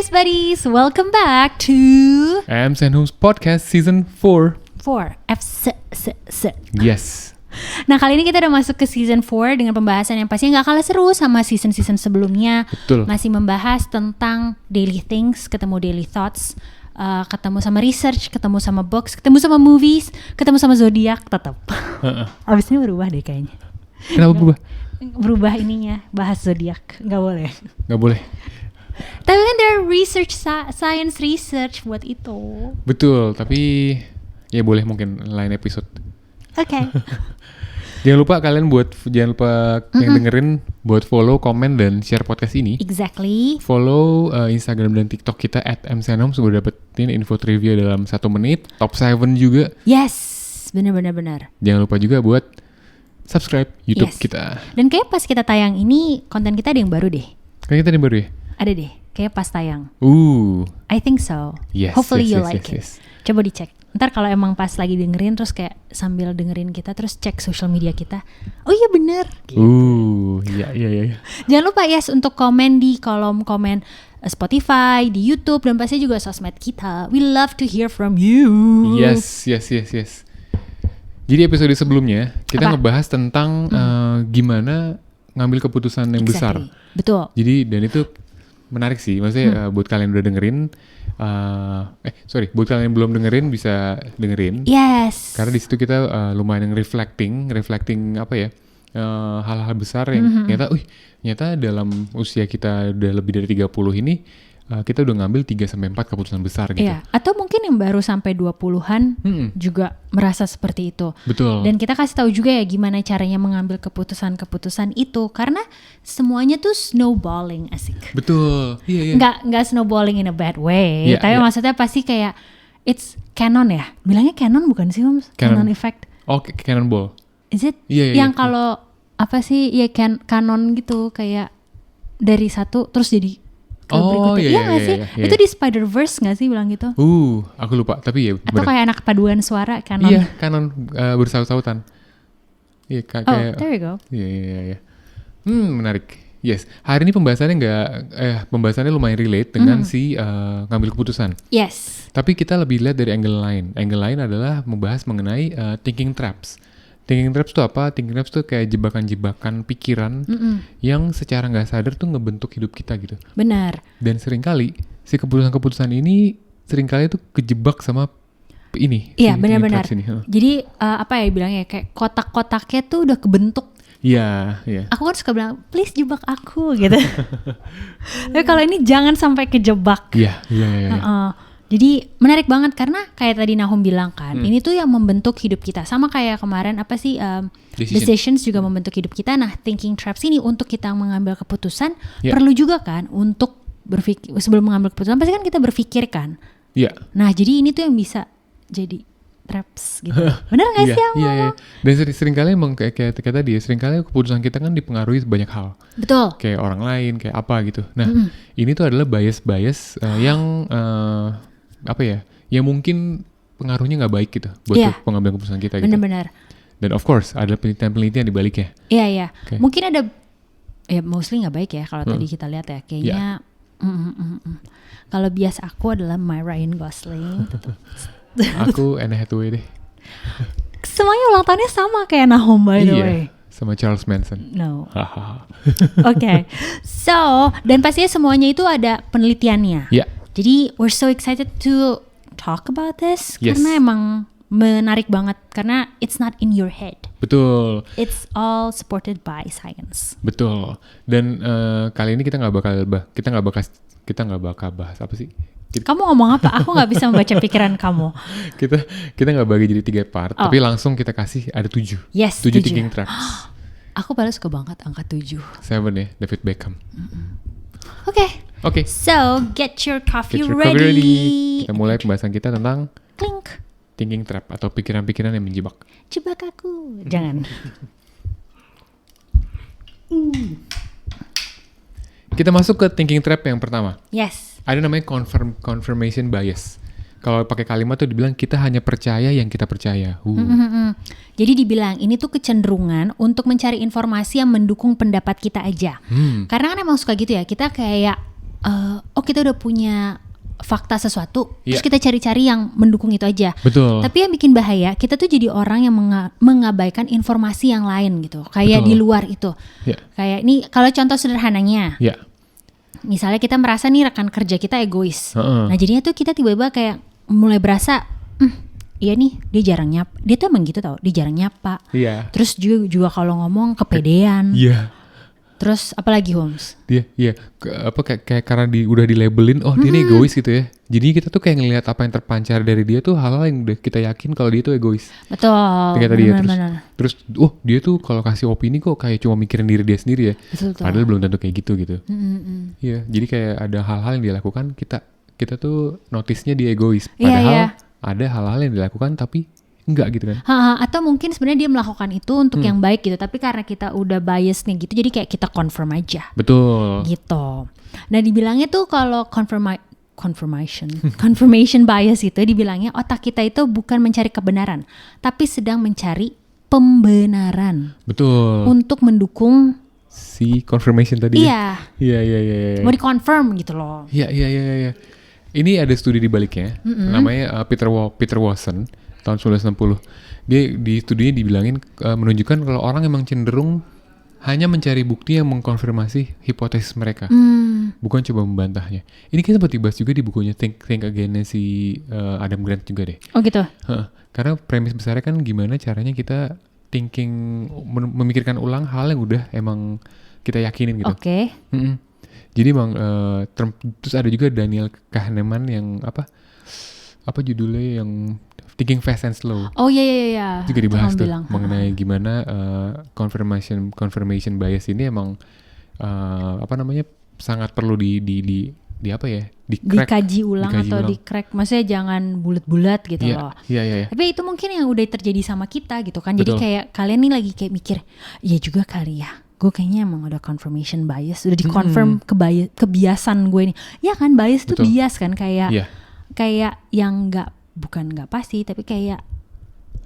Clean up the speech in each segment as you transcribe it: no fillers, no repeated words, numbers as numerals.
Cheers buddies, welcome back to Ams and Homes Podcast Season 4. Yes. Nah kali ini kita udah masuk ke Season 4 dengan pembahasan yang pastinya gak kalah seru sama season-season sebelumnya. Betul. Masih membahas tentang daily things, ketemu daily thoughts, ketemu sama research, ketemu sama books, ketemu sama movies, ketemu sama zodiak tetap. Abis ini berubah deh kayaknya. Kenapa berubah? Berubah ininya, bahas zodiak, nggak boleh. Nggak boleh. Tapi kan there are research, science research buat itu. Betul, tapi ya boleh mungkin lain episode. Oke. Jangan lupa yang dengerin buat follow, komen, dan share podcast ini. Exactly. Follow Instagram dan TikTok kita @msandhomes buat dapetin info trivia dalam 1 menit. Top 7 juga. Yes, benar. Jangan lupa juga buat subscribe YouTube Yes. kita. Dan kayak pas kita tayang ini konten kita ada yang baru deh. Kan kita ada yang baru ya? Ada deh, kayak pas tayang. I think so. Yes. Hopefully you yes, like yes, it. Coba dicek. Ntar kalau emang pas lagi dengerin terus kayak sambil dengerin kita terus cek social media kita. Oh iya bener. Iya. Jangan lupa untuk komen di kolom komen Spotify, di YouTube, dan pasti juga sosmed kita. We love to hear from you. Yes. Jadi episode sebelumnya kita Apa? ngebahas tentang gimana ngambil keputusan yang besar. Betul. Jadi dan itu menarik sih, maksudnya buat kalian udah dengerin, buat kalian yang belum dengerin bisa dengerin. Yes. Karena di situ kita lumayan yang reflecting apa ya, hal-hal besar yang ternyata dalam usia kita udah lebih dari 30 ini kita udah ngambil 3-4 keputusan besar gitu. Iya, atau mungkin yang baru sampai 20-an juga merasa seperti itu. Betul. Dan kita kasih tahu juga ya gimana caranya mengambil keputusan-keputusan itu, karena semuanya tuh snowballing, asik. Betul. Iya. Nggak snowballing in a bad way, tapi maksudnya pasti kayak it's canon ya. Bilangnya canon bukan sih, Om? Canon effect. Oh, cannonball. Is it? Iya. Yang kalau apa sih ya canon gitu, kayak dari satu terus jadi ke berikutnya. Iya nggak sih? Iya. Itu di Spider-Verse nggak sih bilang gitu? Aku lupa, tapi ya Atau kayak anak paduan suara canon. Iya, canon bersaut-sautan. Iya, kayak there you go. Iya. Menarik. Yes. Hari ini pembahasannya lumayan relate dengan si ngambil keputusan. Yes. Tapi kita lebih lihat dari angle lain. Angle lain adalah membahas mengenai thinking traps. Thinking traps itu apa? Thinking traps itu kayak jebakan-jebakan pikiran yang secara nggak sadar tuh ngebentuk hidup kita gitu. Benar. Dan seringkali si keputusan-keputusan ini seringkali tuh kejebak sama ini. Iya, si benar-benar. thinking traps ini. Jadi apa ya bilangnya, kayak kotak-kotaknya tuh udah kebentuk. Iya. Aku kan suka bilang, please jebak aku gitu. Tapi kalau ini jangan sampai kejebak. Iya. Jadi menarik banget karena kayak tadi Nahum bilang kan, ini tuh yang membentuk hidup kita. Sama kayak kemarin decisions juga membentuk hidup kita. Nah, thinking traps ini untuk kita mengambil keputusan perlu juga kan untuk berpikir sebelum mengambil keputusan. Pasti kan kita berpikir kan. Iya. Nah, jadi ini tuh yang bisa jadi traps gitu. Bener gak sih yang ngomong? Dan seringkali emang kayak tadi ya, seringkali keputusan kita kan dipengaruhi banyak hal. Betul. Kayak orang lain, kayak apa gitu. Nah, ini tuh adalah bias yang apa ya? Yang mungkin pengaruhnya nggak baik gitu buat pengambilan keputusan kita gitu. Benar-benar. Dan of course ada penelitian di baliknya. Iya. Okay. Mungkin ada mostly nggak baik ya kalau tadi kita lihat ya. Kayaknya kalau bias aku adalah my Ryan Gosling. Aku Anne Hathaway deh. Semuanya ulang tahunnya sama kayak Nahum by the way. Sama Charles Manson. No. Oke. So, dan pastinya semuanya itu ada penelitiannya. Iya. Jadi we're so excited to talk about this karena emang menarik banget karena it's not in your head. Betul. It's all supported by science. Betul. Dan kali ini kita nggak bakal bahas apa sih? Kamu ngomong apa? Aku nggak bisa membaca pikiran kamu. kita nggak bagi jadi 3 part, tapi langsung kita kasih ada 7. Yes, 7 thinking traps. Aku paling suka banget angka 7. 7 ya, David Beckham. Oke. So get your coffee ready. Kita mulai pembahasan kita tentang Clink. thinking trap atau pikiran-pikiran yang menjebak. Jebak aku. Jangan. Kita masuk ke thinking trap yang pertama. Yes. Ada namanya confirmation bias. Kalau pakai kalimat tuh dibilang kita hanya percaya yang kita percaya. Jadi dibilang ini tuh kecenderungan untuk mencari informasi yang mendukung pendapat kita aja. Karena kan emang suka gitu ya, kita kayak kita udah punya fakta sesuatu, terus kita cari-cari yang mendukung itu aja. Betul. Tapi yang bikin bahaya, kita tuh jadi orang yang mengabaikan informasi yang lain gitu, kayak di luar itu. Kayak ini kalau contoh sederhananya, misalnya kita merasa nih rekan kerja kita egois. Nah jadinya tuh kita tiba-tiba kayak mulai berasa, iya nih dia jarang nyapa. Dia tuh emang gitu tau, dia jarang nyapa. Terus juga kalau ngomong kepedean. Terus apalagi Holmes? Kayak karena udah dilabelin, dia ini egois gitu ya. Jadi kita tuh kayak ngelihat apa yang terpancar dari dia tuh hal-hal yang udah kita yakin kalau dia tuh egois. Betul. Terus dia tuh kalau kasih opini kok kayak cuma mikirin diri dia sendiri ya. Betul. Padahal belum tentu kayak gitu. Iya, jadi kayak ada hal-hal yang dia lakukan kita tuh notice-nya dia egois. Padahal ada hal-hal yang dilakukan tapi enggak gitu kan. Atau mungkin sebenarnya dia melakukan itu untuk yang baik gitu, tapi karena kita udah bias nih gitu, jadi kayak kita confirm aja. Betul. Gitu. Nah dibilangnya tuh kalau confirmation bias itu dibilangnya otak kita itu bukan mencari kebenaran, tapi sedang mencari pembenaran. Betul. Untuk mendukung si confirmation tadi. Iya. Mau dikonfirm gitu loh. Iya. Ini ada studi di baliknya, namanya Peter Watson. Tahun 1960. Dia di studinya dibilangin menunjukkan kalau orang emang cenderung hanya mencari bukti yang mengkonfirmasi hipotesis mereka, bukan coba membantahnya. Ini kita sempat dibahas juga di bukunya Think Again-nya si Adam Grant juga deh. Oh gitu. Karena premis besarnya kan gimana caranya kita memikirkan ulang hal yang udah emang kita yakinin gitu. Oke. Jadi emang terus ada juga Daniel Kahneman yang apa judulnya yang Thinking Fast and Slow. Oh iya. Juga dibahas tuh mengenai gimana confirmation bias ini emang sangat perlu dikaji ulang atau di-crack. Maksudnya jangan bulat-bulat gitu loh. Iya. Tapi itu mungkin yang udah terjadi sama kita gitu kan. Betul. Jadi kayak kalian nih lagi kayak mikir, iya juga kali ya. Gue kayaknya emang udah confirmation bias, udah di-confirm kebiasaan gue nih. Ya kan bias tuh bias kan kayak yang bukan nggak pasti, tapi kayak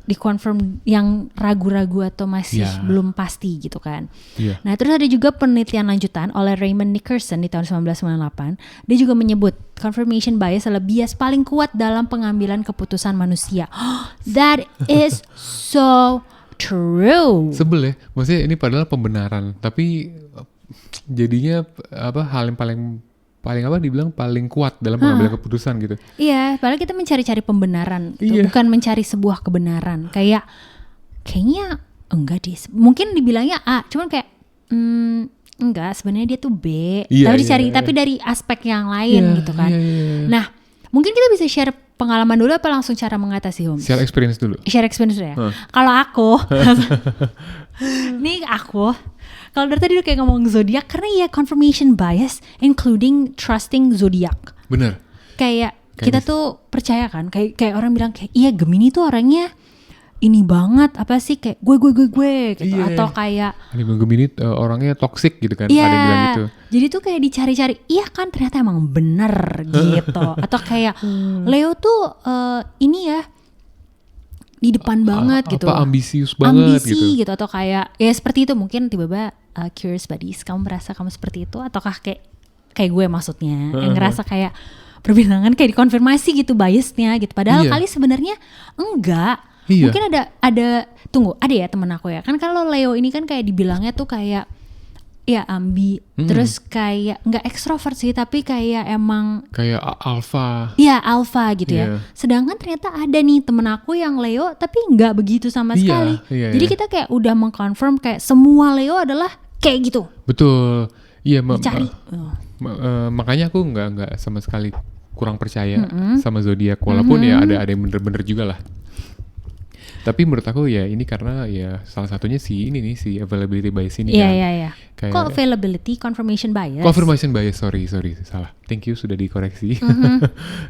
dikonfirm yang ragu-ragu atau masih belum pasti gitu kan. Nah terus ada juga penelitian lanjutan oleh Raymond Nickerson di tahun 1998. Dia juga menyebut confirmation bias adalah bias paling kuat dalam pengambilan keputusan manusia. That is so true. Sebel ya, maksudnya ini padahal pembenaran, tapi jadinya hal yang dibilang paling kuat dalam pengambilan keputusan gitu. Iya, padahal kita mencari-cari pembenaran, bukan mencari sebuah kebenaran. Kayaknya enggak deh. Mungkin dibilangnya A, cuman kayak enggak, sebenarnya dia tuh B. Tapi dari aspek yang lain gitu kan. Nah, mungkin kita bisa share pengalaman dulu apa langsung cara mengatasi Holmes? Share experience dulu ya. Kalau aku, kalau dari tadi kayak ngomong zodiak, karena confirmation bias, including trusting zodiak. Bener. Kayak kita tuh percaya kan, kayak orang bilang kayak iya Gemini tuh orangnya ini banget, apa sih kayak gue gitu, atau kayak Gemini orangnya toxic gitu kan, ada yang bilang gitu. Jadi tuh kayak dicari-cari, iya kan ternyata emang bener gitu. Atau kayak Leo tuh ini ya di depan banget gitu, ambisius banget gitu, atau kayak ya seperti itu. Mungkin tiba-tiba curious buddies, kamu merasa kamu seperti itu, ataukah kayak gue maksudnya yang ngerasa kayak perbintangan kayak dikonfirmasi gitu biasnya gitu, padahal kali sebenarnya enggak. Mungkin ada ya temen aku ya kan, kalau Leo ini kan kayak dibilangnya tuh kayak ya ambi, terus kayak nggak ekstrovert sih, tapi kayak emang kayak alpha. Iya alpha gitu ya. Sedangkan ternyata ada nih temen aku yang Leo tapi nggak begitu sama sekali. Jadi kita kayak udah mengconfirm kayak semua Leo adalah kayak gitu. Betul. Iya. Dicari. Makanya aku nggak sama sekali kurang percaya sama zodiak, walaupun ya ada yang bener-bener juga lah. Tapi menurut aku ya ini karena ya salah satunya si availability bias ini kan. Iya. Kok availability, confirmation bias? Confirmation bias, sorry, salah. Thank you sudah dikoreksi.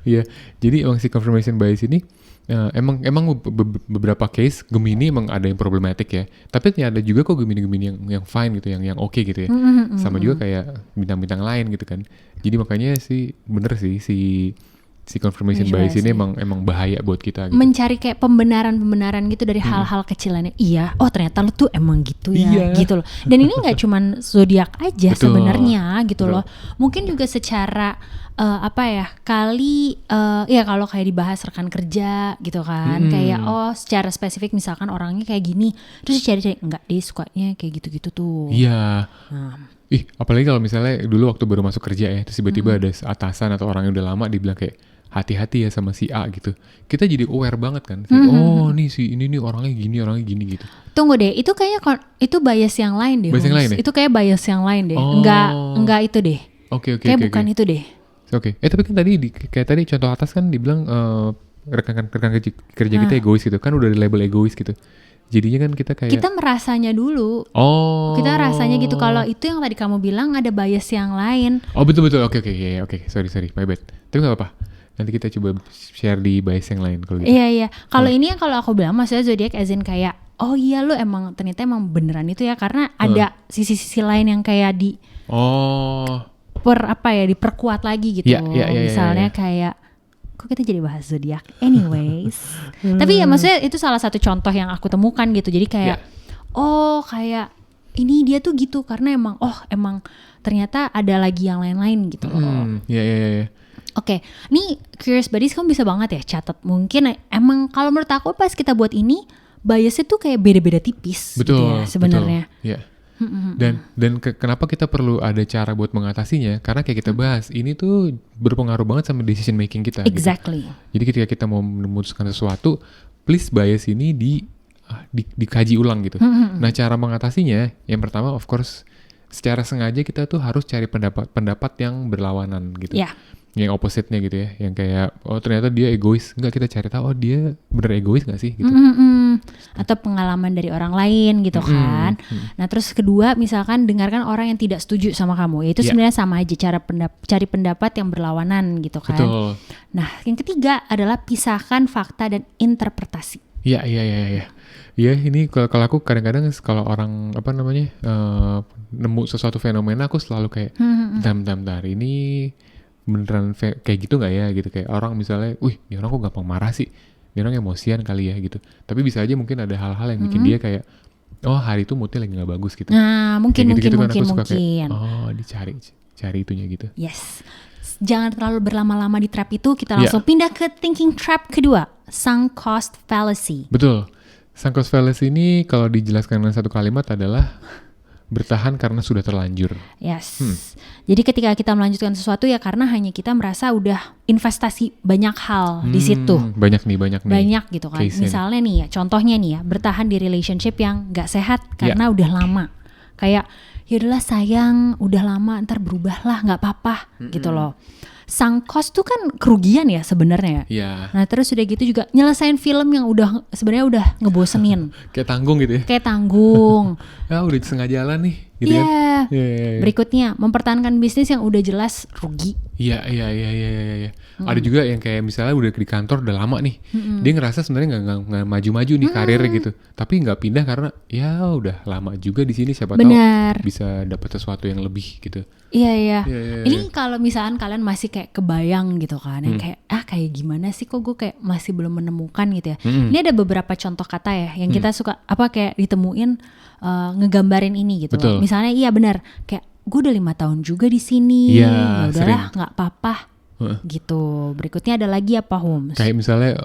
Iya, jadi emang si confirmation bias ini emang beberapa case Gemini emang ada yang problematik ya. Tapi ada juga kok Gemini yang fine gitu, yang oke gitu ya. Sama juga kayak bintang-bintang lain gitu kan. Jadi makanya sih bener sih si si confirmation bias ini emang bahaya buat kita gitu. Mencari kayak pembenaran gitu dari hal-hal kecilannya. Iya, oh ternyata lu tuh emang gitu ya, gitu loh. Dan ini nggak cuman zodiak aja sebenarnya gitu loh. Mungkin juga secara ya kalau kayak dibahas rekan kerja gitu kan, kayak secara spesifik misalkan orangnya kayak gini, terus cari enggak dia sukanya kayak gitu-gitu tuh. Iya. Apalagi kalau misalnya dulu waktu baru masuk kerja ya, terus tiba-tiba ada atasan atau orang yang udah lama dibilang kayak hati-hati ya sama si A gitu. Kita jadi aware banget kan. Nih si ini nih orangnya gini gitu. Tunggu deh, itu kayaknya itu bias yang lain deh. Bias yang lain deh? Itu kayak bias yang lain deh. Enggak itu deh. Oke. Kayak bukan itu deh. Oke. Tapi kan kayak tadi contoh atas kan dibilang rekan kerja kita egois gitu. Kan udah di label egois gitu. Jadinya kan kita merasanya dulu. Kita rasanya gitu. Kalau itu yang tadi kamu bilang ada bias yang lain. Oh betul. Oke. Sorry. My bad. Tapi nggak apa-apa. Nanti kita coba share di bias yang lain kalau gitu. Iya. Kalau ini yang kalau aku bilang maksudnya zodiak as in kayak oh iya lu ternyata emang beneran itu ya, karena ada sisi-sisi lain yang kayak diperkuat lagi gitu. Misalnya kayak kok kita jadi bahas zodiak anyways. Tapi ya maksudnya itu salah satu contoh yang aku temukan gitu. Jadi kayak kayak ini dia tuh gitu karena emang ternyata ada lagi yang lain-lain gitu loh. Iya. Oke, nih Curious Buddies kamu bisa banget ya catat. Mungkin emang kalau menurut aku pas kita buat ini biasnya tuh kayak beda-beda tipis. Betul, gitu ya, sebenarnya. Iya. Dan kenapa kita perlu ada cara buat mengatasinya? Karena kayak kita bahas ini tuh berpengaruh banget sama decision making kita. Exactly. Gitu. Jadi ketika kita mau memutuskan sesuatu, please bias ini dikaji ulang gitu. Nah cara mengatasinya, yang pertama of course secara sengaja kita tuh harus cari pendapat yang berlawanan gitu. Yeah. Yang opposite-nya gitu ya, yang kayak ternyata dia egois, enggak, kita cari tahu dia bener egois nggak sih gitu. Atau pengalaman dari orang lain gitu kan. Nah terus kedua misalkan dengarkan orang yang tidak setuju sama kamu, itu sebenarnya sama aja cari pendapat yang berlawanan gitu kan. Betul. Nah yang ketiga adalah pisahkan fakta dan interpretasi. Iya. Iya, ini kalau aku kadang-kadang kalau orang nemu sesuatu fenomena, aku selalu kayak bentar ini beneran kayak gitu nggak ya gitu, kayak orang misalnya, ini orang kok gampang marah sih, ini orang emosian kali ya gitu. Tapi bisa aja mungkin ada hal-hal yang bikin dia kayak hari itu moodnya lagi nggak bagus gitu. Nah mungkin. Kayak, dicari itunya gitu. Yes. Jangan terlalu berlama-lama di trap itu. Kita langsung pindah ke thinking trap kedua, sunk cost fallacy. Betul. Sunk cost fallacy ini kalau dijelaskan dengan satu kalimat adalah bertahan karena sudah terlanjur. Yes. Jadi ketika kita melanjutkan sesuatu ya karena hanya kita merasa udah investasi banyak hal di situ. Banyak nih. Banyak gitu kan. Case-nya misalnya nih ya, contohnya nih ya, bertahan di relationship yang gak sehat karena udah lama. Kayak yaudahlah sayang, udah lama, ntar berubah lah, gak apa-apa gitu loh. Sunk cost tuh kan kerugian ya sebenarnya. Iya. Nah terus udah gitu juga nyelesain film yang sebenarnya udah ngebosenin. Kayak tanggung gitu ya. Kayak tanggung. Udah setengah jalan nih. Gitu kan. Berikutnya mempertahankan bisnis yang udah jelas rugi. Iya. Ada juga yang kayak misalnya udah di kantor udah lama nih, dia ngerasa sebenarnya nggak maju-maju nih karirnya gitu, tapi nggak pindah karena ya udah lama juga di sini, siapa tahu bisa dapat sesuatu yang lebih gitu. Iya. Ini kalau misalkan kalian masih kayak kebayang gitu kan, yang kayak gimana sih kok gue kayak masih belum menemukan gitu ya. Ini ada beberapa contoh kata ya yang kita suka kayak ditemuin ngegambarin ini gitu. Betul. Misalnya iya benar, kayak gue udah 5 tahun juga di sini, ya udahlah nggak apa-apa. Gitu. Berikutnya ada lagi apa, Holmes? Kayak misalnya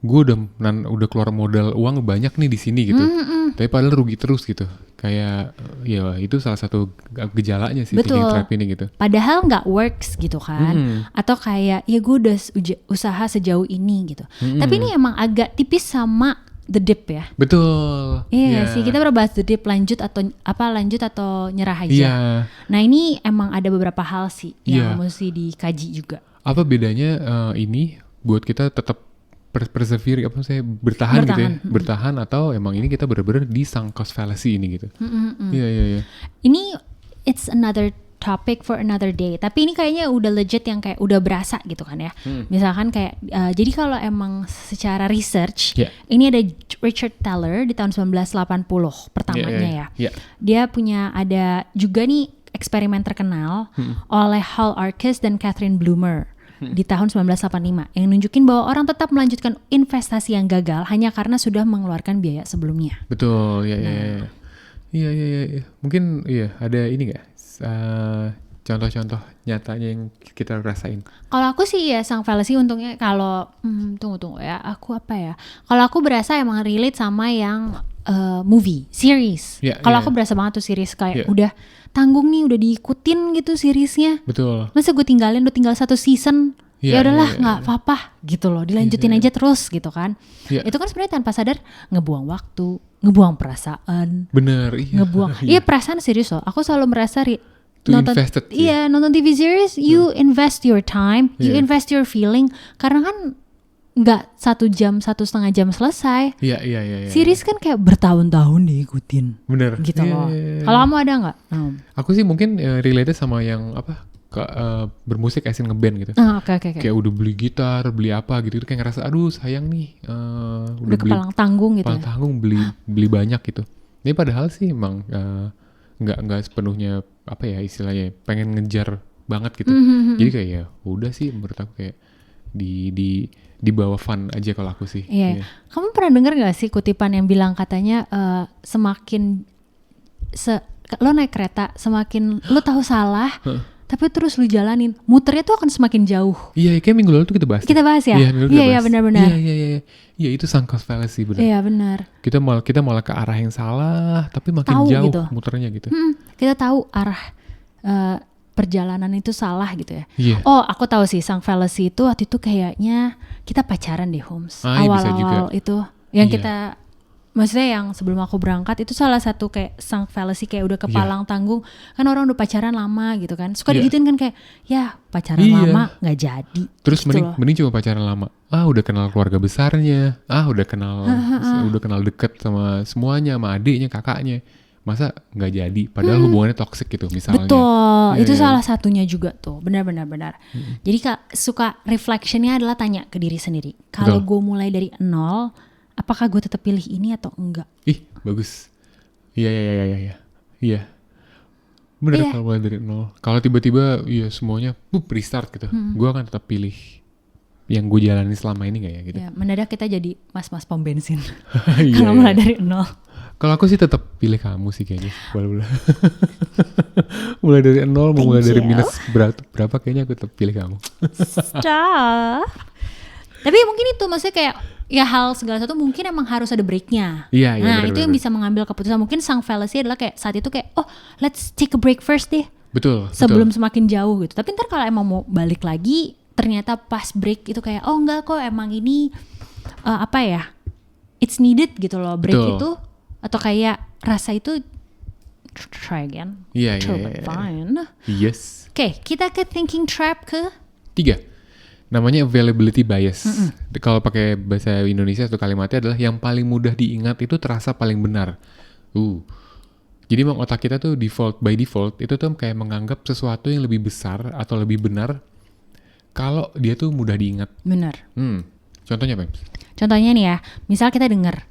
gue udah keluar modal uang banyak nih di sini gitu, tapi padahal rugi terus gitu. Kayak ya itu salah satu gejalanya sih thinking trap ini gitu. Padahal nggak works gitu kan. Atau kayak ya gue udah usaha sejauh ini gitu. Tapi ini emang agak tipis sama The Dip ya. Betul. Iya sih, kita berbahas The Dip, lanjut atau nyerah aja. Yeah. Nah ini emang ada beberapa hal sih yang mesti dikaji juga. Apa bedanya ini buat kita tetap persevere, bertahan gitu ya, bertahan atau emang ini kita benar-benar di sunk cost fallacy ini gitu. Iya. Ini it's another topic for another day. Tapi ini kayaknya udah legit yang kayak udah berasa gitu kan ya. Misalkan kayak jadi kalau emang secara research, ini ada Richard Thaler di tahun 1980 pertamanya ya. Dia punya ada juga nih eksperimen terkenal oleh Hal Arkus dan Catherine Bloomer. di tahun 1985 yang nunjukin bahwa orang tetap melanjutkan investasi yang gagal hanya karena sudah mengeluarkan biaya sebelumnya. Betul, ya. Iya. Mungkin ada ini nggak? Contoh-contoh nyatanya yang kita rasain. Kalau aku sih ya sunk fallacy untungnya kalau tunggu ya, aku apa ya? Kalau aku berasa emang relate sama yang movie, series. Kalau aku berasa banget tuh series kayak udah tanggung nih, udah diikutin gitu seriesnya. Betul. Masa gue tinggalin udah tinggal 1 season? Ya udahlah nggak apa-apa gitu loh, dilanjutin aja terus gitu kan. Itu kan sebenarnya tanpa sadar ngebuang waktu, ngebuang perasaan. Bener, iya. Ngebuang. Iya perasaan serius loh. Aku selalu merasa nonton TV series, you invest your time, you invest your feeling, karena kan nggak 1 jam, 1,5 jam selesai. Iya. Series kan kayak bertahun-tahun diikutin. Bener. Gitu loh. Kalau kamu ada nggak? Aku sih mungkin related sama yang bermusik asin ngeband gitu. Oke. Kayak udah beli gitar, beli apa gitu, kayak ngerasa aduh sayang nih. Udah kepalang tanggung gitu. Kepalang tanggung beli banyak gitu. Ini padahal sih emang nggak sepenuhnya apa ya istilahnya pengen ngejar banget gitu. Jadi kayak ya udah sih menurut aku kayak di bawah fun aja kalau aku sih. Iya. Kamu pernah dengar nggak sih kutipan yang bilang katanya semakin lo naik kereta semakin lo tahu salah tapi terus lu jalanin muternya tuh akan semakin jauh. Iya, kayak minggu lalu tuh kita bahas ya. Iya benar-benar. Iya itu sunk fallacy benar. Iya benar. Kita malah ke arah yang salah tapi makin tahu jauh gitu. Muternya gitu. Kita tahu arah perjalanan itu salah gitu ya. Yeah. Oh aku tahu sih sunk fallacy itu waktu itu kayaknya kita pacaran deh Holmes. Awal-awal itu yang kita maksudnya yang sebelum aku berangkat itu salah satu kayak sunk fallacy kayak udah kepalang tanggung kan orang udah pacaran lama gitu kan suka digituin kan kayak ya pacaran lama nggak jadi terus gitu mending cuma pacaran lama udah kenal keluarga besarnya udah kenal deket sama semuanya sama adiknya kakaknya masa nggak jadi padahal hubungannya toxic gitu misalnya. Betul itu salah satunya juga tuh benar. Jadi suka reflectionnya adalah tanya ke diri sendiri kalau gue mulai dari nol apakah gue tetap pilih ini atau enggak? Ih, bagus. Iya. Bener kalau mulai dari nol. Kalau tiba-tiba semuanya restart gitu. Gue akan tetap pilih yang gue jalani selama ini gak ya gitu. Ya, mendadak kita jadi mas-mas pom bensin. Kalau mulai dari nol. Kalau aku sih tetap pilih kamu sih kayaknya. Mulai dari nol, mulai dari minus berapa kayaknya aku tetap pilih kamu. Stop. Tapi mungkin itu maksudnya kayak ya hal segala satu mungkin emang harus ada breaknya. Iya. Nah itu yang bisa mengambil keputusan. Mungkin sunk fallacy adalah kayak saat itu kayak let's take a break first deh. Betul. Sebelum semakin jauh gitu. Tapi ntar kalau emang mau balik lagi ternyata pas break itu kayak enggak kok emang ini it's needed gitu loh break itu atau kayak rasa itu try again. Iya. Fine. Yes. Oke, kita ke thinking trap ke 3. Namanya availability bias. Kalau pakai bahasa Indonesia satu kalimatnya adalah yang paling mudah diingat itu terasa paling benar. Jadi emang otak kita tuh by default itu tuh kayak menganggap sesuatu yang lebih besar atau lebih benar kalau dia tuh mudah diingat. Benar. Contohnya apa? Contohnya nih ya, misal kita dengar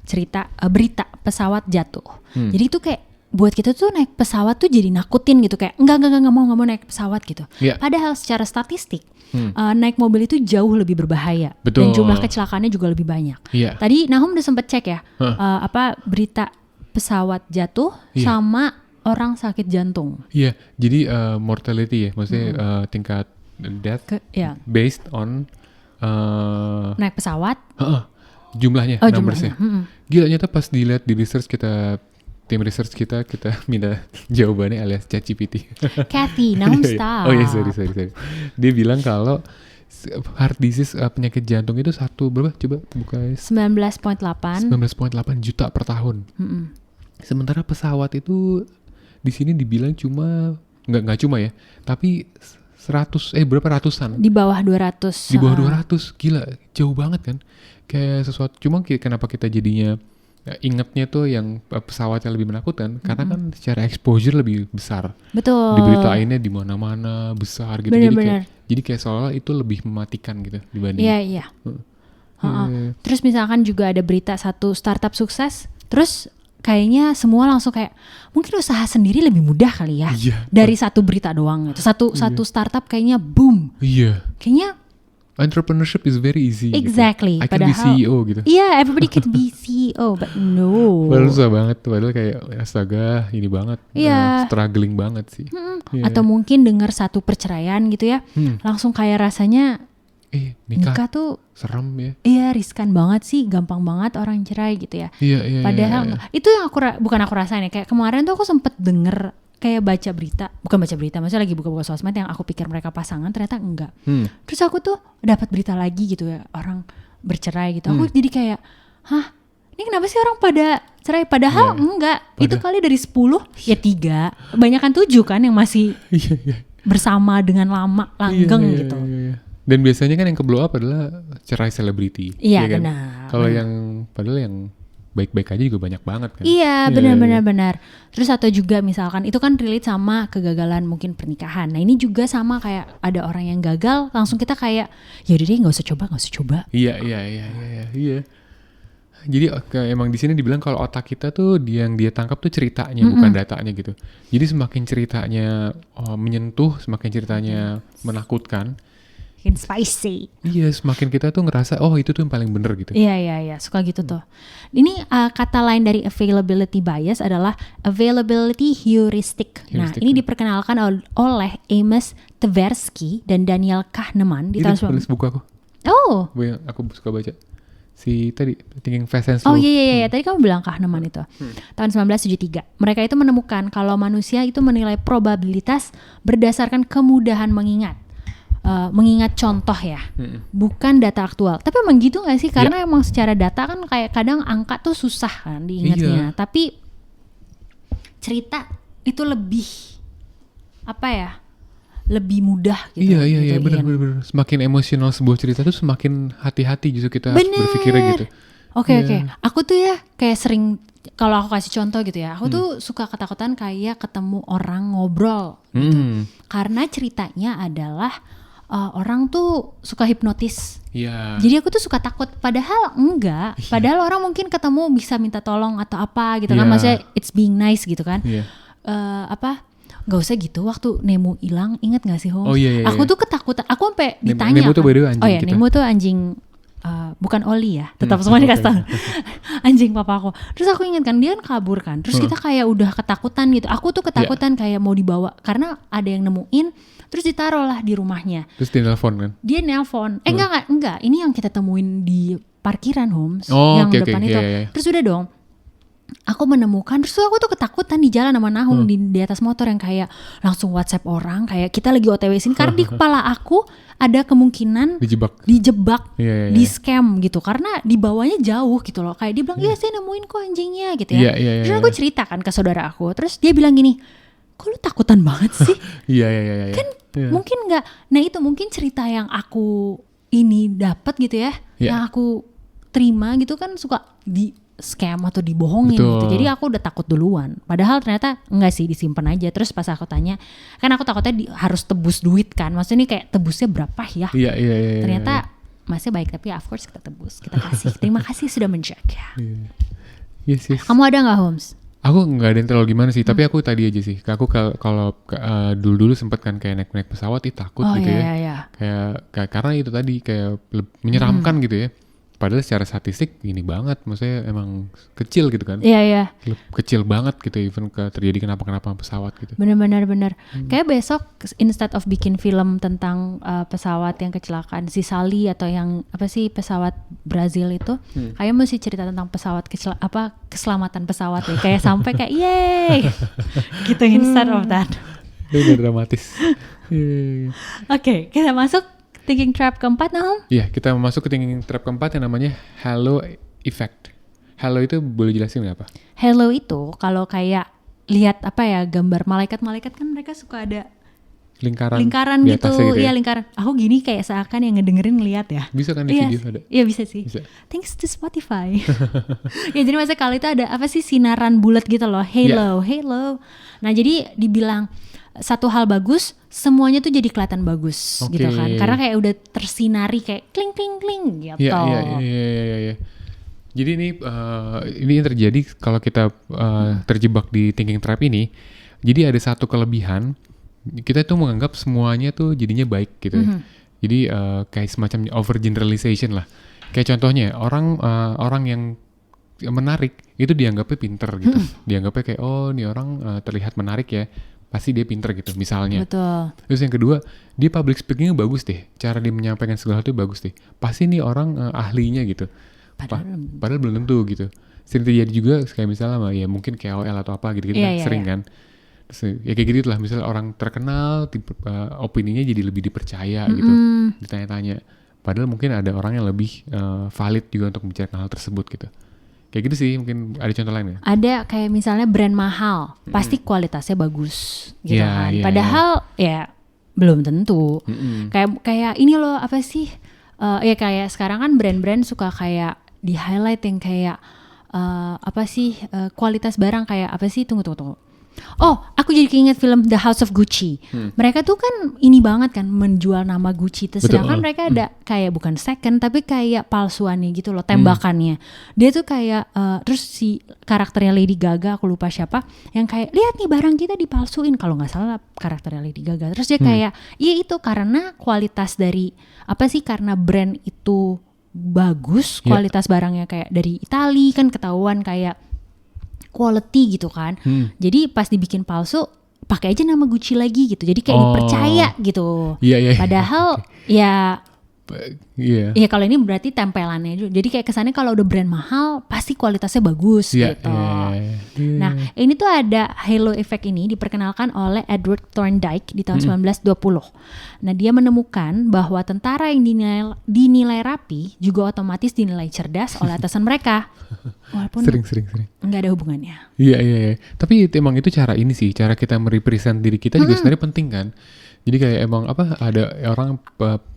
berita pesawat jatuh. Jadi itu kayak buat kita tuh naik pesawat tuh jadi nakutin gitu kayak enggak mau naik pesawat gitu. Padahal secara statistik naik mobil itu jauh lebih berbahaya. Betul. Dan jumlah kecelakaannya juga lebih banyak. Tadi Nahum udah sempet cek ya berita pesawat jatuh sama orang sakit jantung. Iya, jadi mortality ya, maksudnya tingkat death based on naik pesawat. Jumlahnya, numbersnya. Gila nyata pas dilihat di research tim research kita minta jawabannya alias ChatGPT. Kathy, non-stop. Oh iya, sorry. Dia bilang kalau heart disease penyakit jantung itu berapa? Coba buka. 19,8 juta per tahun. Sementara pesawat itu di sini dibilang nggak cuma ya, tapi berapa ratusan? Di bawah 200. Di bawah 200, gila, jauh banget kan? Kayak sesuatu. Cuma kenapa kita jadinya ingatnya tuh yang pesawatnya lebih menakutkan karena kan secara exposure lebih besar. Betul. Diberitainnya di mana-mana besar gitu. Jadi kayak seolah itu lebih mematikan gitu dibanding. Iya. Terus misalkan juga ada berita satu startup sukses, terus kayaknya semua langsung kayak mungkin usaha sendiri lebih mudah kali ya dari satu berita doang gitu. Satu startup kayaknya boom. Iya. Kayaknya entrepreneurship is very easy. Exactly. Gitu. I can be CEO gitu. Yeah, everybody can be CEO, but no. Padahal susah banget. Padahal kayak astaga, ini banget. Struggling banget sih. Atau mungkin dengar satu perceraian gitu ya, langsung kayak rasanya nikah tuh serem ya. Iya, riskan banget sih, gampang banget orang cerai gitu ya. Iya. Padahal itu yang bukan aku rasain ya. Kayak kemarin tuh aku sempet denger kayak bukan baca berita, maksudnya lagi buka-buka sosmed yang aku pikir mereka pasangan, ternyata enggak. Terus aku tuh dapat berita lagi gitu ya, orang bercerai gitu. Aku jadi kayak, hah, ini kenapa sih orang pada cerai? Padahal enggak, itu kali dari 10 ya 3, kebanyakan 7 kan yang masih bersama dengan lama, langgeng gitu. Iya. Dan biasanya kan yang ke blow up adalah cerai selebriti. Iya ya kan? benar. Kalau yang padahal yang baik-baik aja juga banyak banget kan. Iya benar. Terus atau juga misalkan itu kan relate sama kegagalan mungkin pernikahan. Nah ini juga sama kayak ada orang yang gagal, langsung kita kayak ya udah deh nggak usah coba. Iya. Jadi emang di sini dibilang kalau otak kita tuh yang dia tangkap tuh ceritanya bukan datanya gitu. Jadi semakin ceritanya menyentuh, semakin ceritanya menakutkan. Makin spicy. Iya, semakin kita tuh ngerasa itu tuh yang paling bener gitu. Iya, suka gitu tuh. Ini kata lain dari availability bias adalah availability heuristic. Nah, ini diperkenalkan oleh Amos Tversky dan Daniel Kahneman di tahun 1990. Tulis buku aku. Oh. Aku suka baca. Si tadi Thinking Fast and Slow. Oh iya. Tadi kamu bilang Kahneman itu. Tahun 1973. Mereka itu menemukan kalau manusia itu menilai probabilitas berdasarkan kemudahan mengingat contoh ya, bukan data aktual. Tapi emang gitu nggak sih? Karena emang secara data kan kayak kadang angka tuh susah kan diingatnya. Tapi cerita itu lebih lebih mudah gitu. Iya, benar. Semakin emosional sebuah cerita tuh semakin hati-hati justru kita berpikirnya gitu. Oke. Aku tuh ya kayak sering, kalau aku kasih contoh gitu ya, aku tuh suka ketakutan kayak ketemu orang ngobrol gitu. Karena ceritanya adalah orang tuh suka hipnotis. Iya. Jadi aku tuh suka takut, padahal enggak. Padahal orang mungkin ketemu bisa minta tolong atau apa gitu kan, maksudnya it's being nice gitu kan. Gak usah gitu, waktu Nemo hilang, inget gak sih Holmes? Oh iya. Aku tuh ketakutan, aku sampai ditanya. Nemo tuh by the way anjing kita. Nemo tuh anjing, bukan Oli ya, tetap semua dikasih tahu. Anjing papa aku. Terus aku ingat kan dia kan kabur kan, terus kita kayak udah ketakutan gitu. Aku tuh ketakutan kayak mau dibawa karena ada yang nemuin, terus ditaruh lah di rumahnya. Terus dia nelfon kan? Dia nelfon. Enggak. Ini yang kita temuin di parkiran Holmes, yang depan itu. Yeah. Terus udah dong. Aku menemukan, terus aku tuh ketakutan di jalan sama Nahum di atas motor yang kayak langsung WhatsApp orang kayak kita lagi OTW sini karena di kepala aku ada kemungkinan dijebak, di scam gitu karena di bawahnya jauh gitu loh, kayak dia bilang iya saya nemuin kok anjingnya gitu ya. Terus aku cerita kan ke saudara aku, terus dia bilang gini, kok lu takutan banget sih? Iya. Kan mungkin nggak, nah itu mungkin cerita yang aku ini dapat gitu ya, yang aku terima gitu kan suka di scam atau dibohongin gitu. Jadi aku udah takut duluan. Padahal ternyata enggak sih, disimpan aja. Terus pas aku tanya, kan aku takutnya harus tebus duit kan. Maksudnya ini kayak tebusnya berapa ya? Iya. Ternyata masih baik, tapi of course kita tebus. Kita kasih. Terima kasih sudah menjaga. Yes. Kamu ada gak Holmes? Aku nggak ada yang terlalu gimana sih. Tapi aku tadi aja sih. Aku kalau dulu sempet kan kayak naik takut gitu ya. Kayak karena itu tadi kayak menyeramkan gitu ya. Padahal secara statistik gini banget, maksudnya emang kecil gitu kan. Iya. Kecil banget gitu, even terjadi kenapa-kenapa pesawat gitu. Bener. Kayak besok instead of bikin film tentang pesawat yang kecelakaan, si Sally atau yang pesawat Brazil itu, kayak mesti cerita tentang pesawat keselamatan pesawat ya. Kayak sampai kayak yeay, gitu instead of that. Udah dramatis. Oke, kita masuk thinking trap keempat, Nahum? Iya, kita masuk ke thinking trap keempat yang namanya halo effect. Halo itu boleh jelasin nggak apa? Halo itu kalau kayak lihat gambar malaikat-malaikat kan mereka suka ada lingkaran gitu ya, lingkaran. Aku gini kayak seakan yang ngedengerin ngeliat ya. Bisa kan di video ada? Iya bisa sih. Bisa. Thanks to Spotify. Ya jadi maksudnya kalau itu ada sinaran bulat gitu loh, halo. Nah jadi dibilang satu hal bagus, semuanya tuh jadi kelihatan bagus gitu kan. Karena kayak udah tersinari kayak kling gitu. Iya. Jadi ini yang terjadi kalau kita terjebak di thinking trap ini. Jadi ada satu kelebihan, kita tuh menganggap semuanya tuh jadinya baik gitu. Jadi kayak semacam overgeneralization lah. Kayak contohnya orang yang menarik itu dianggapnya pinter gitu. Dianggapnya kayak oh nih orang terlihat menarik ya, pasti dia pinter gitu misalnya. Betul. Terus yang kedua, dia public speakingnya bagus deh. Cara dia menyampaikan segala sesuatu bagus deh. Pasti nih orang ahlinya gitu. Padahal belum tentu gitu. Sering terjadi juga kayak misalnya ya mungkin KOL atau apa gitu kan sering kan. Terus, ya kayak gitu lah. Misalnya orang terkenal, opininya jadi lebih dipercaya gitu. Ditanya-tanya. Padahal mungkin ada orang yang lebih valid juga untuk bicara hal tersebut gitu. Kayak gitu sih, mungkin ada contoh lain ya? Ada kayak misalnya brand mahal, pasti kualitasnya bagus gitu kan. Padahal ya belum tentu. Kayak ini loh apa sih? Ya kayak sekarang kan brand-brand suka kayak di highlight yang kayak apa sih kualitas barang kayak apa sih? Tunggu. Oh, aku jadi keinget film The House of Gucci. Mereka tuh kan ini banget kan menjual nama Gucci. Sedangkan mereka ada kayak bukan second tapi kayak palsuannya gitu loh, tembakannya. Dia tuh kayak terus si karakternya Lady Gaga, aku lupa siapa, yang kayak lihat nih barang kita dipalsuin, kalau nggak salah karakternya Lady Gaga. Terus dia kayak iya itu karena kualitas dari apa sih, karena brand itu bagus, kualitas barangnya kayak dari Itali kan ketahuan kayak quality gitu kan. Jadi pas dibikin palsu pakai aja nama Gucci lagi gitu. Jadi kayak dipercaya gitu. Padahal ya kalau ini berarti tempelannya. Jadi kayak kesannya kalau udah brand mahal pasti kualitasnya bagus gitu. Nah, ini tuh ada halo effect ini diperkenalkan oleh Edward Thorndike di tahun 1920. Nah, dia menemukan bahwa tentara yang dinilai rapi juga otomatis dinilai cerdas oleh atasan mereka. Walaupun sering nggak ada hubungannya. Iya. Tapi emang itu cara ini sih, cara kita merepresent diri kita juga sebenarnya penting kan. Jadi kayak emang ada orang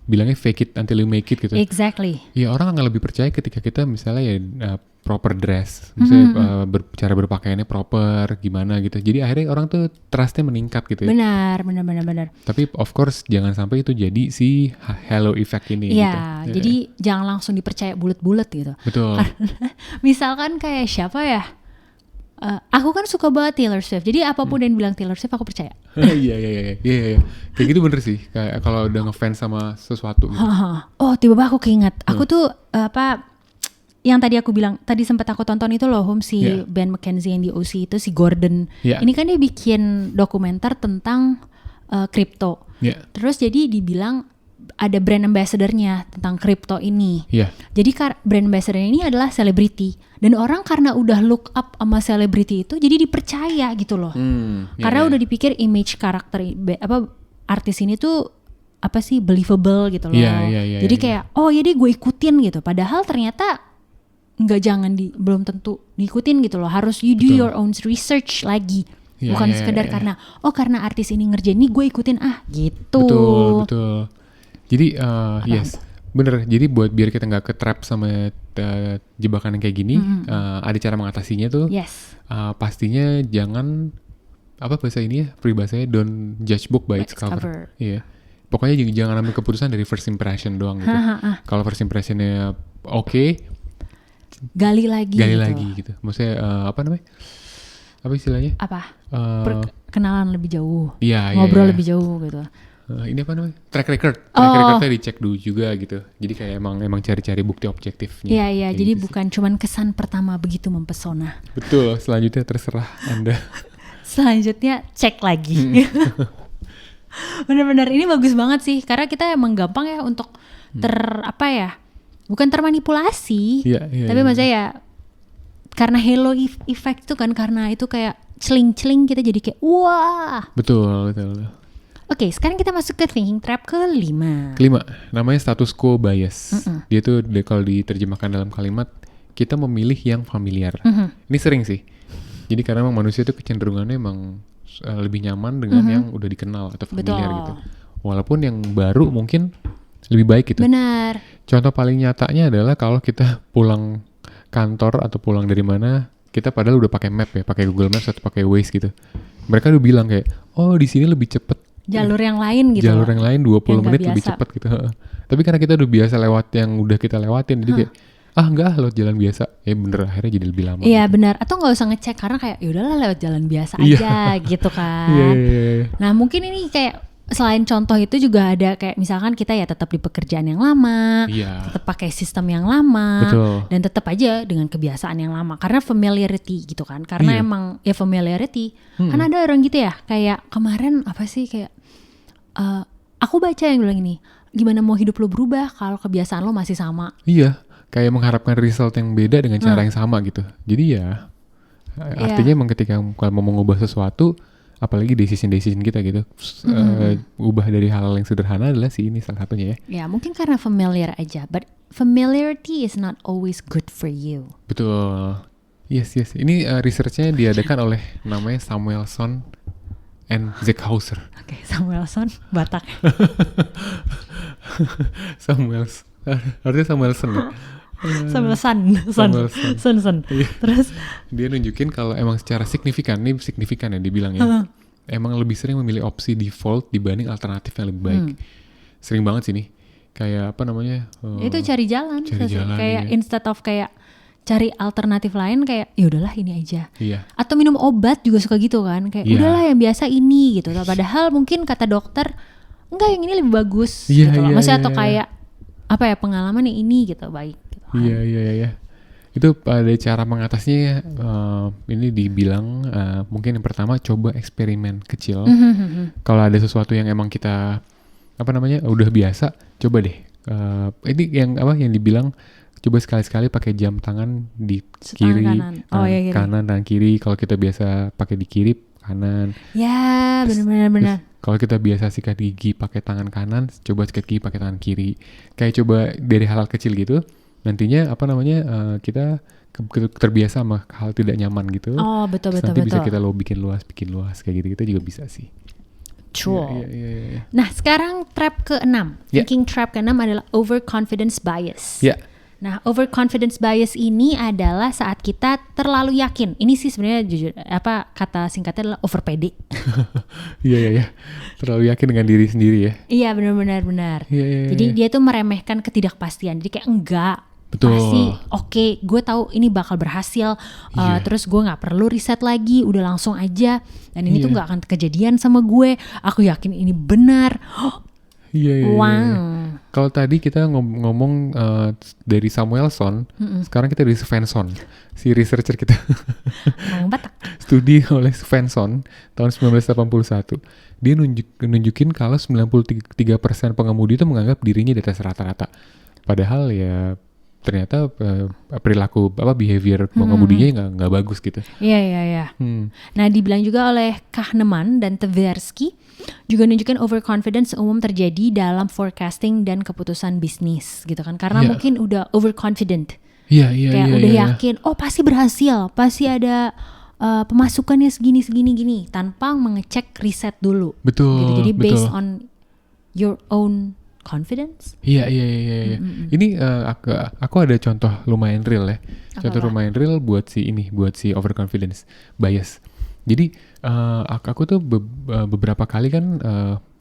bilangnya fake it until you make it gitu. Exactly. Ya orang akan lebih percaya ketika kita misalnya ya proper dress, misalnya cara berpakaiannya proper gimana gitu. Jadi akhirnya orang tuh trustnya meningkat gitu ya. Benar. Tapi of course jangan sampai itu jadi si halo effect ini. Iya, gitu. Jadi jangan langsung dipercaya bulat-bulat gitu. Betul. Misalkan kayak siapa ya? Aku kan suka banget Taylor Swift. Jadi apapun yang bilang Taylor Swift aku percaya. Iya. Kayak gitu bener sih. Kayak kalau udah ngefans sama sesuatu. Gitu. Oh, tiba-tiba aku keinget. Aku tuh yang tadi aku bilang, tadi sempat aku tonton itu loh, si Ben McKenzie yang di OC itu, si Gordon. Ini kan dia bikin dokumenter tentang kripto. Terus jadi dibilang ada brand ambassador-nya tentang kripto ini. Jadi brand ambassador ini adalah selebriti. Dan orang karena udah look up sama selebriti itu jadi dipercaya gitu loh. Karena udah dipikir image karakter artis ini tuh apa sih believable gitu loh. Jadi kayak oh ya deh gue ikutin gitu. Padahal ternyata belum tentu diikutin gitu loh. Harus you do your own research lagi. Bukan sekedar karena karena artis ini ngerjain ini gue ikutin gitu. Betul. Jadi yes. Bener, jadi buat biar kita nggak ketrap sama jebakan yang kayak gini, ada cara mengatasinya tuh. Pastinya jangan apa bahasa ini ya, peribahasanya don't judge book by its cover. Iya, pokoknya jangan ambil keputusan dari first impression doang gitu. Kalau first impressionnya oke, gali lagi gitu. Maksudnya apa namanya? Apa istilahnya? Kenalan lebih jauh, ngobrol lebih jauh gitu. Ini apa namanya? Track recordnya dicek dulu juga gitu. Jadi kayak emang cari-cari bukti objektifnya. Iya. Jadi gitu bukan cuman kesan pertama begitu mempesona. Betul. Selanjutnya terserah Anda. Selanjutnya cek lagi. Bener-bener ini bagus banget sih. Karena kita emang gampang ya untuk bukan termanipulasi. Tapi maksudnya ya karena halo effect itu kan, karena itu kayak celing-celing kita jadi kayak wah. Betul. Oke, sekarang kita masuk ke thinking trap kelima, namanya status quo bias. Dia tuh kalau diterjemahkan dalam kalimat, kita memilih yang familiar. Ini sering sih. Jadi karena memang manusia itu kecenderungannya emang lebih nyaman dengan yang udah dikenal atau familiar gitu. Walaupun yang baru mungkin lebih baik gitu. Benar. Contoh paling nyatanya adalah kalau kita pulang kantor atau pulang dari mana, kita padahal udah pakai map ya, pakai Google Maps atau pakai Waze gitu. Mereka udah bilang kayak, oh di sini lebih cepet. Jalur yang lain gitu. Jalur yang lain 20 menit lebih cepat gitu. Tapi karena kita udah biasa lewat yang udah kita lewatin, jadi kayak enggak lewat jalan biasa. Ya bener, akhirnya jadi lebih lama. Iya gitu. benar. Atau nggak usah ngecek karena kayak yaudahlah lewat jalan biasa aja gitu kan. Nah mungkin ini kayak selain contoh itu juga ada kayak misalkan kita ya tetap di pekerjaan yang lama, tetap pakai sistem yang lama, dan tetap aja dengan kebiasaan yang lama karena familiarity gitu kan. Karena emang ya familiarity. Kan ada orang gitu ya, kayak kemarin apa sih kayak aku baca yang bilang ini, gimana mau hidup lo berubah kalau kebiasaan lo masih sama? Iya, kayak mengharapkan result yang beda dengan cara yang sama gitu. Jadi ya artinya emang ketika kalau mau mengubah sesuatu, apalagi decision kita gitu, ubah dari hal yang sederhana adalah ini salah satunya ya. Ya mungkin karena familiar aja, but familiarity is not always good for you. Betul. Yes. Ini researchnya diadakan oleh namanya Samuelson and Zeckhauser. Oke, Samuelson Batak. Harusnya Samuelson ya. Sun. Terus dia nunjukin kalau emang secara signifikan ya dibilang ya. Emang lebih sering memilih opsi default dibanding alternatif yang lebih baik. Sering banget sih nih. Kayak apa namanya? Itu cari jalan. Kayak instead of kayak cari alternatif lain kayak ya udahlah ini aja. Iya. Atau minum obat juga suka gitu kan. Kayak udahlah yang biasa ini gitu. Padahal mungkin kata dokter enggak yang ini lebih bagus gitu loh. Maksudnya atau kayak apa ya pengalaman yang ini gitu baik. Iya. Itu ada cara mengatasinya. Ini dibilang mungkin yang pertama coba eksperimen kecil. Kalau ada sesuatu yang emang kita udah biasa, coba deh. Ini yang dibilang coba sekali-sekali pakai jam tangan di kiri, kanan dan kiri. Kalau kita biasa pakai di kiri, kanan. Ya, benar. Kalau kita biasa sikat gigi pakai tangan kanan, coba sikat gigi pakai tangan kiri. Kayak coba dari hal-hal kecil gitu. Nantinya kita terbiasa sama hal tidak nyaman gitu. Oh betul. Nanti bisa kita bikin luas kayak gitu kita juga bisa sih. True. Yeah. Nah sekarang trap ke-6, thinking trap ke-6 adalah overconfidence bias. Nah, overconfidence bias ini adalah saat kita terlalu yakin. Ini sih sebenarnya jujur kata singkatnya adalah over pede. Iya. Terlalu yakin dengan diri sendiri ya. Iya, benar. Iya. Jadi dia tuh meremehkan ketidakpastian. Jadi kayak enggak. Betul. Pasti oke, gue tahu ini bakal berhasil. Terus gue nggak perlu riset lagi, udah langsung aja. Dan ini tuh nggak akan kejadian sama gue. Aku yakin ini benar. Iya. Wow. Kalau tadi kita ngomong dari Samuelson, sekarang kita dari Svensson, si researcher kita. Studi oleh Svensson tahun 1981. Dia nunjukin kalau 93% pengemudi itu menganggap dirinya di atas rata-rata. Padahal ya ternyata perilaku behavior pengemudinya nggak bagus gitu. Iya. Nah dibilang juga oleh Kahneman dan Tversky juga nunjukin overconfidence umum terjadi dalam forecasting dan keputusan bisnis gitu kan karena mungkin udah overconfident. Iya. Kayak udah yakin pasti berhasil, pasti ada pemasukannya segini tanpa mengecek riset dulu. Betul. Gitu. Jadi based on your own confidence. Iya. Ini aku ada contoh lumayan real ya. Lumayan real buat si overconfidence bias. Jadi aku tuh beberapa kali kan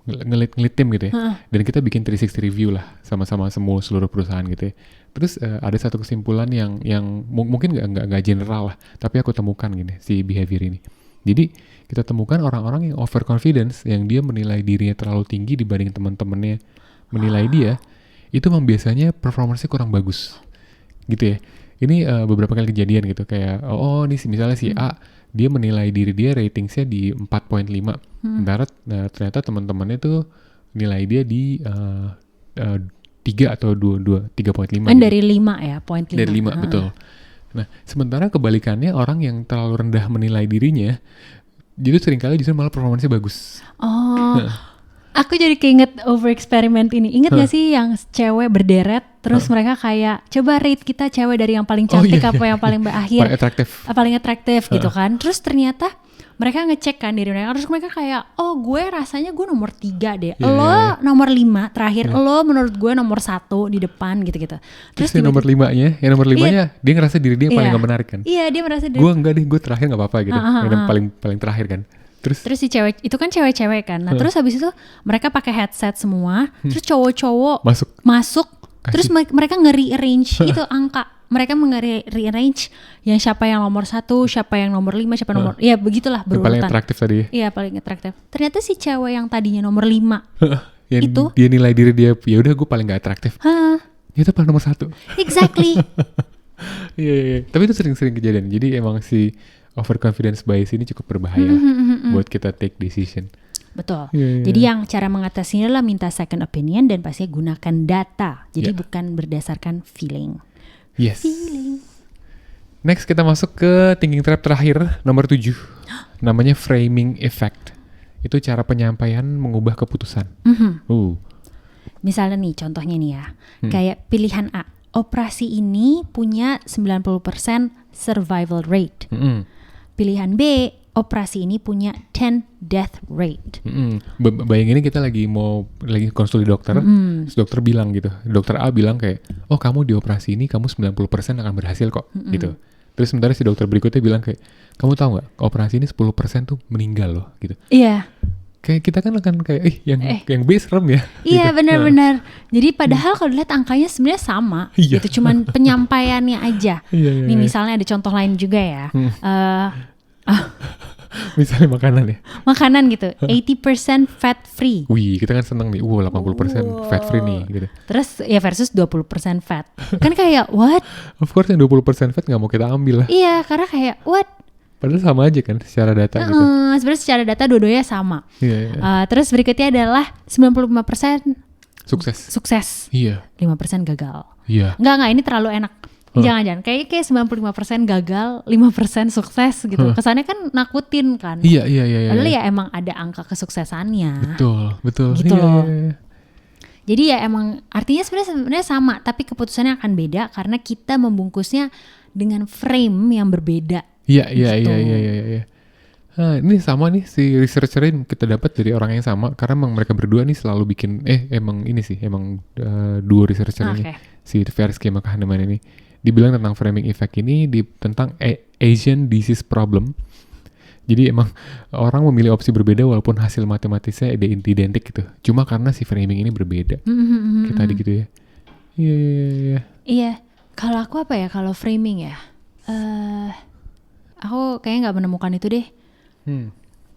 ngelit tim gitu ya. Dan kita bikin 360 review lah sama-sama seluruh perusahaan gitu ya. Terus ada satu kesimpulan yang mungkin nggak general lah, tapi aku temukan gini si behavior ini. Jadi kita temukan orang-orang yang overconfidence, yang dia menilai dirinya terlalu tinggi dibanding teman-temannya menilai dia, itu biasanya performanya kurang bagus gitu ya. Ini beberapa kali kejadian gitu kayak ini misalnya si A dia menilai diri dia ratingsnya di 4.5, ternyata teman-temannya tuh nilai dia di 3 atau 3.5 gitu. Dari 5 ya, point 5. Dari 5 betul. Nah sementara kebalikannya orang yang terlalu rendah menilai dirinya, jadi seringkali justru malah performanya bagus. Aku jadi keinget over experiment ini. Ingat gak sih yang cewek berderet terus mereka kayak coba rate kita cewek dari yang paling cantik yang paling berakhir paling atraktif gitu kan. Terus ternyata mereka ngecek kan diri mereka. Terus mereka kayak gue rasanya gue nomor 3 deh. Lo nomor 5 terakhir. Lo menurut gue nomor 1 di depan gitu-gitu. Terus yang nomor 5-nya dia ngerasa diri dia paling gak menarik kan. Iya, dia merasa diri. Gue enggak deh, gue terakhir gak apa-apa gitu. Yang paling terakhir kan. Terus si cewek itu kan cewek-cewek kan. Nah, terus habis itu mereka pakai headset semua. Terus cowok-cowok masuk. Terus mereka nge-rearrange itu angka mereka rearrange yang siapa yang nomor 1, siapa yang nomor 5, siapa nomor, ya begitulah berurutan. Paling atraktif tadi ya? Iya paling atraktif. Ternyata si cewek yang tadinya nomor 5 yang itu dia nilai diri dia, ya udah gue paling gak atraktif. Itu paling nomor 1. Exactly. Iya. Tapi itu sering-sering kejadian. Jadi emang si overconfidence bias ini cukup berbahaya buat kita take decision. Betul. Yeah. Jadi yang cara mengatasinya adalah minta second opinion dan pastinya gunakan data. Jadi bukan berdasarkan feeling. Yes. Next kita masuk ke thinking trap terakhir, nomor 7. Namanya framing effect. Itu cara penyampaian mengubah keputusan. Misalnya nih, contohnya nih ya. Kayak pilihan A, operasi ini punya 90% survival rate. Pilihan B, operasi ini punya 10 death rate. Bayangin kita lagi konsul di dokter, terus dokter bilang gitu, dokter A bilang kayak, oh kamu di operasi ini kamu 90% akan berhasil kok, gitu. Terus sementara si dokter berikutnya bilang kayak, kamu tahu nggak, operasi ini 10% tuh meninggal loh, gitu. Iya. Kayak kita kan akan kayak, yang B serem ya. Iya gitu. benar-benar. Jadi padahal kalau dilihat angkanya sebenarnya sama, gitu. Cuman penyampaiannya aja. Nih misalnya ada contoh lain juga ya. Misalnya makanan ya. Makanan gitu, 80% fat free. Wih, kita kan seneng nih, 80% fat free nih gitu. Terus ya versus 20% fat. Kan kayak what? Of course yang 20% fat gak mau kita ambil lah. Iya, karena kayak what? Padahal sama aja kan secara data gitu. Sebenarnya secara data dua-duanya sama. Iya. Terus berikutnya adalah 95% sukses. Iya. 5% gagal. Iya. Enggak, ini terlalu enak. Jangan. Kayak 95% gagal, 5% sukses gitu. Kesannya kan nakutin kan. Iya. Padahal ya emang ada angka kesuksesannya. Betul. Gitu loh. Iya. Jadi ya emang artinya sebenarnya sama, tapi keputusannya akan beda karena kita membungkusnya dengan frame yang berbeda. Iya. Nah, ini sama nih si researcherin kita dapat dari orang yang sama karena emang mereka berdua nih selalu bikin emang duo researcher ini si Tversky sama Kahneman ini dibilang tentang framing effect ini tentang Asian disease problem. Jadi emang orang memilih opsi berbeda walaupun hasil matematisnya identik gitu. Cuma karena si framing ini berbeda. Kayak tadi gitu ya. Iya. Iya. Kalau aku apa ya? Kalau framing ya, aku kayaknya nggak menemukan itu deh.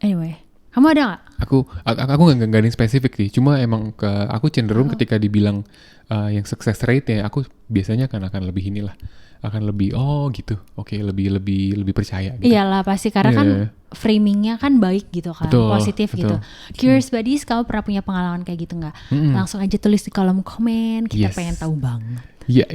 Anyway, kamu ada nggak? Aku nggak ada yang spesifik sih. Cuma emang aku cenderung ketika dibilang yang success rate ya, aku biasanya akan lebih akan lebih gitu. Oke, lebih percaya. Gitu. Iyalah pasti karena kan framingnya kan baik gitu kan, positif gitu. Curious Buddies, kamu pernah punya pengalaman kayak gitu nggak? Langsung aja tulis di kolom komen. Kita pengen tahu banget. Iya.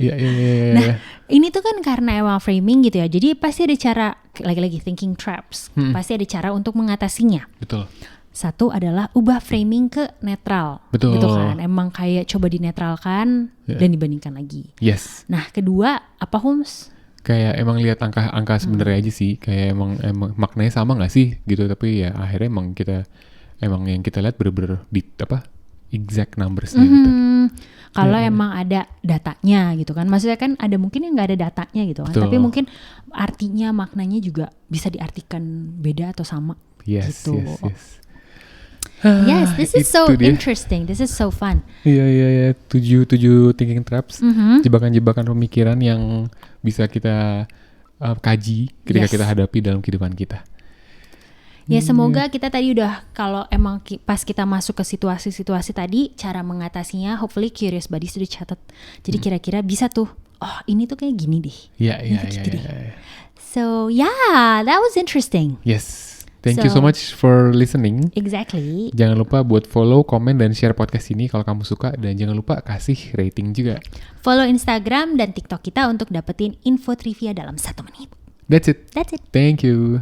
Nah, ini tuh kan karena emang framing gitu ya. Jadi pasti ada cara, lagi-lagi thinking traps. Pasti ada cara untuk mengatasinya. Betul. Satu adalah ubah framing ke netral. Betul. Gitu kan. Emang kayak coba dinetralkan dan dibandingkan lagi. Yes. Nah, kedua apa Holmes? Kayak emang lihat angka sebenarnya aja sih. Kayak emang maknanya sama nggak sih gitu. Tapi ya akhirnya emang yang kita lihat bener-bener exact numbersnya gitu. Kalau emang ada datanya gitu kan, maksudnya kan ada mungkin yang nggak ada datanya gitu kan, tapi mungkin artinya maknanya juga bisa diartikan beda atau sama. Yes. Yes, this is so interesting. This is so fun. Iya. 7 thinking traps, jebakan-jebakan pemikiran yang bisa kita kaji ketika kita hadapi dalam kehidupan kita. Ya semoga kita tadi udah, kalau emang pas kita masuk ke situasi-situasi tadi, cara mengatasinya hopefully Curious Buddies sudah catat. Jadi kira-kira bisa tuh, ini tuh kayak gini deh. Iya. So that was interesting. Yes. Thank you so much for listening. Exactly. Jangan lupa buat follow, komen, dan share podcast ini kalau kamu suka. Dan jangan lupa kasih rating juga. Follow Instagram dan TikTok kita untuk dapetin info trivia dalam 1 menit. That's it. That's it. Thank you.